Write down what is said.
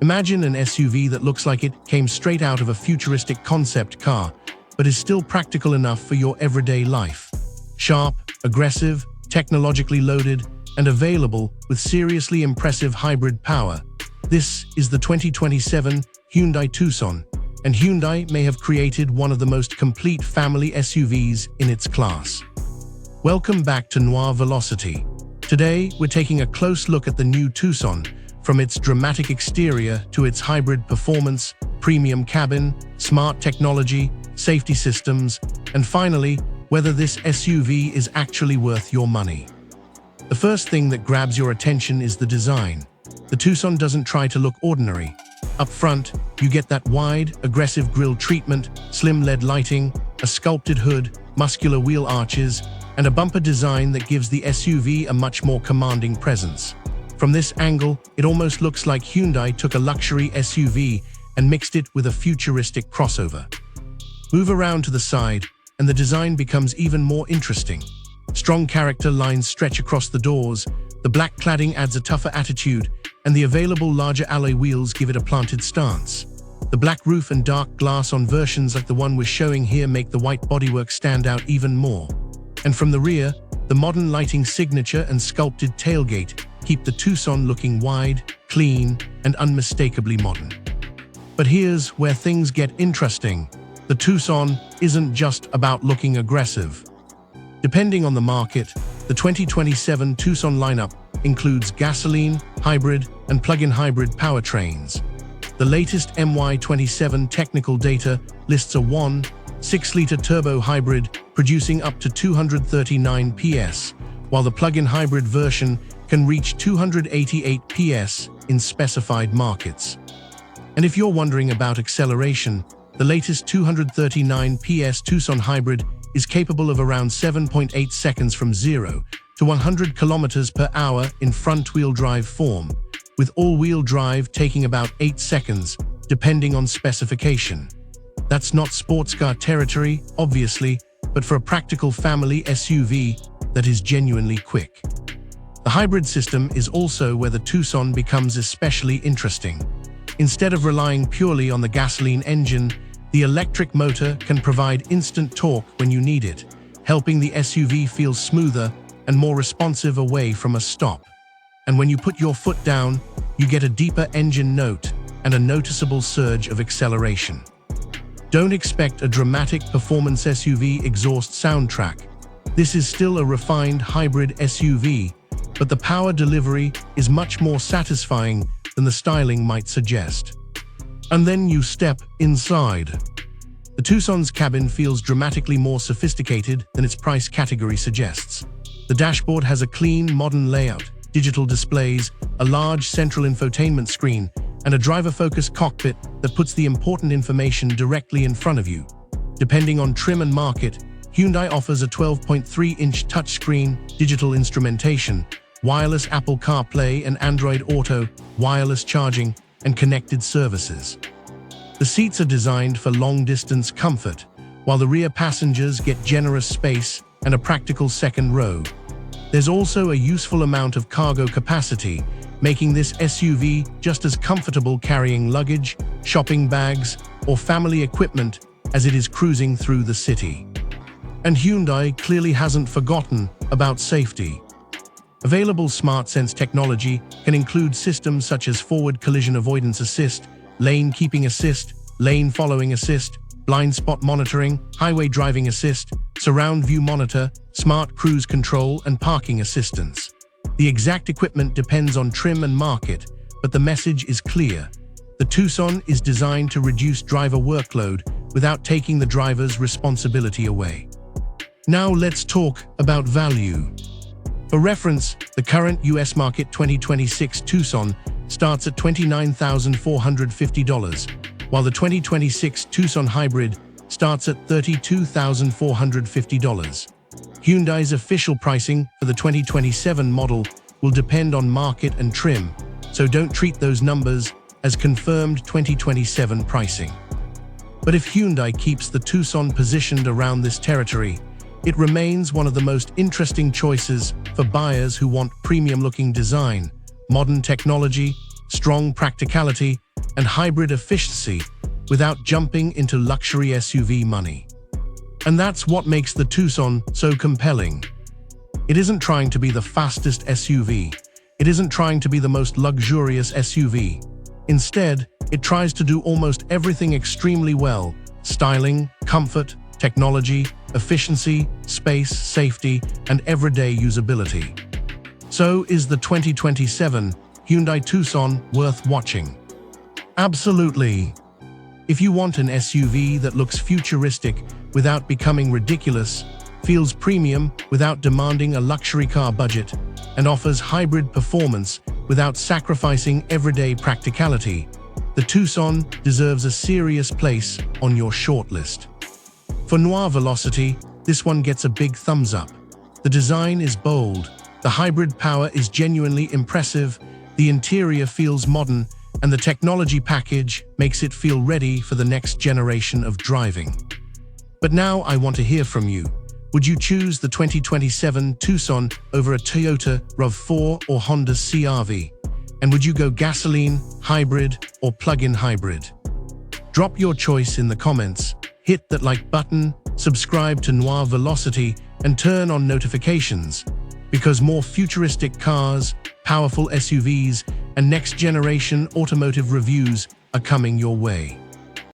Imagine an SUV that looks like it came straight out of a futuristic concept car, but is still practical enough for your everyday life. Sharp, aggressive, technologically loaded, and available with seriously impressive hybrid power. This is the 2027 Hyundai Tucson, and Hyundai may have created one of the most complete family SUVs in its class. Welcome back to Noir Velocity. Today, we're taking a close look at the new Tucson, from its dramatic exterior to its hybrid performance, premium cabin, smart technology, safety systems, and finally, whether this SUV is actually worth your money. The first thing that grabs your attention is the design. The Tucson doesn't try to look ordinary. Up front, you get that wide, aggressive grille treatment, slim LED lighting, a sculpted hood, muscular wheel arches, and a bumper design that gives the SUV a much more commanding presence. From this angle, it almost looks like Hyundai took a luxury SUV and mixed it with a futuristic crossover. Move around to the side, and the design becomes even more interesting. Strong character lines stretch across the doors, the black cladding adds a tougher attitude, and the available larger alloy wheels give it a planted stance. The black roof and dark glass on versions like the one we're showing here make the white bodywork stand out even more. And from the rear, the modern lighting signature and sculpted tailgate keep the Tucson looking wide, clean, and unmistakably modern. But here's where things get interesting. The Tucson isn't just about looking aggressive. Depending on the market, the 2027 Tucson lineup includes gasoline, hybrid, and plug-in hybrid powertrains. The latest MY27 technical data lists a 1.6-liter turbo hybrid producing up to 239 PS, while the plug-in hybrid version can reach 288 PS in specified markets. And if you're wondering about acceleration, the latest 239 PS Tucson Hybrid is capable of around 7.8 seconds from 0 to 100 kilometers per hour in front-wheel drive form, with all-wheel drive taking about 8 seconds, depending on specification. That's not sports car territory, obviously, but for a practical family SUV that is genuinely quick. The hybrid system is also where the Tucson becomes especially interesting. Instead of relying purely on the gasoline engine, the electric motor can provide instant torque when you need it, helping the SUV feel smoother and more responsive away from a stop. And when you put your foot down, you get a deeper engine note and a noticeable surge of acceleration. Don't expect a dramatic performance SUV exhaust soundtrack. This is still a refined hybrid SUV, but the power delivery is much more satisfying than the styling might suggest. And then you step inside. The Tucson's cabin feels dramatically more sophisticated than its price category suggests. The dashboard has a clean, modern layout, digital displays, a large central infotainment screen, and a driver-focused cockpit that puts the important information directly in front of you. Depending on trim and market, Hyundai offers a 12.3-inch touchscreen, digital instrumentation, wireless Apple CarPlay and Android Auto, wireless charging, and connected services. The seats are designed for long-distance comfort, while the rear passengers get generous space and a practical second row. There's also a useful amount of cargo capacity, making this SUV just as comfortable carrying luggage, shopping bags, or family equipment as it is cruising through the city. And Hyundai clearly hasn't forgotten about safety. Available SmartSense technology can include systems such as forward collision avoidance assist, lane keeping assist, lane following assist, blind spot monitoring, highway driving assist, surround view monitor, smart cruise control, and parking assistance. The exact equipment depends on trim and market, but the message is clear. The Tucson is designed to reduce driver workload without taking the driver's responsibility away. Now let's talk about value. For reference, the current US market 2026 Tucson starts at $29,450, while the 2026 Tucson Hybrid starts at $32,450. Hyundai's official pricing for the 2027 model will depend on market and trim, so don't treat those numbers as confirmed 2027 pricing. But if Hyundai keeps the Tucson positioned around this territory, it remains one of the most interesting choices for buyers who want premium-looking design, modern technology, strong practicality, and hybrid efficiency without jumping into luxury SUV money. And that's what makes the Tucson so compelling. It isn't trying to be the fastest SUV. It isn't trying to be the most luxurious SUV. Instead, it tries to do almost everything extremely well: styling, comfort, technology, efficiency, space, safety, and everyday usability. So, is the 2027 Hyundai Tucson worth watching? Absolutely. If you want an SUV that looks futuristic without becoming ridiculous, feels premium without demanding a luxury car budget, and offers hybrid performance without sacrificing everyday practicality, the Tucson deserves a serious place on your shortlist. For Noir Velocity, this one gets a big thumbs up. The design is bold, the hybrid power is genuinely impressive, the interior feels modern, and the technology package makes it feel ready for the next generation of driving. But now I want to hear from you. Would you choose the 2027 Tucson over a Toyota RAV4 or Honda CR-V? And would you go gasoline, hybrid, or plug-in hybrid? Drop your choice in the comments, hit that like button, subscribe to Noir Velocity, and turn on notifications, because more futuristic cars, powerful SUVs, and next-generation automotive reviews are coming your way.